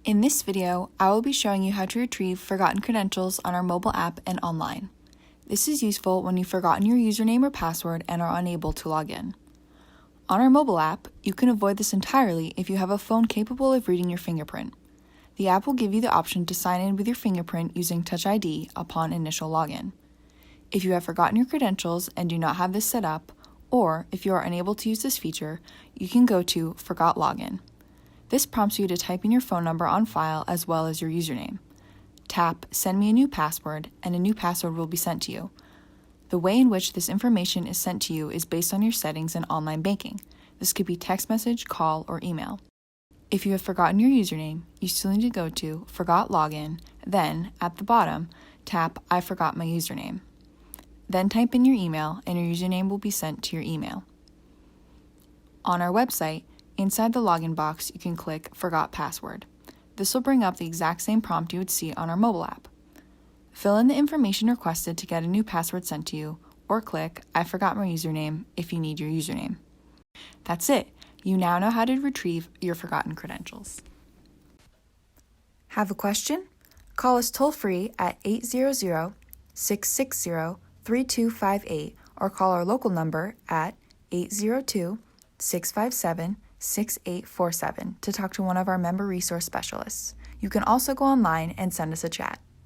In this video, I will be showing you how to retrieve forgotten credentials on our mobile app and online. This is useful when you've forgotten your username or password and are unable to log in. On our mobile app, you can avoid this entirely if you have a phone capable of reading your fingerprint. The app will give you the option to sign in with your fingerprint using Touch ID upon initial login. If you have forgotten your credentials and do not have this set up, or if you are unable to use this feature, you can go to Forgot Login. This prompts you to type in your phone number on file as well as your username. Tap Send me a new password and a new password will be sent to you. The way in which this information is sent to you is based on your settings in online banking. This could be text message, call, or email. If you have forgotten your username, you still need to go to Forgot Login, then, at the bottom, tap I forgot my username. Then type in your email and your username will be sent to your email. On our website, inside the login box, you can click Forgot Password. This will bring up the exact same prompt you would see on our mobile app. Fill in the information requested to get a new password sent to you, or click I forgot my username if you need your username. That's it. You now know how to retrieve your forgotten credentials. Have a question? Call us toll-free at 800-660-3258 or call our local number at 802-657-6847 to talk to one of our member resource specialists. You can also go online and send us a chat.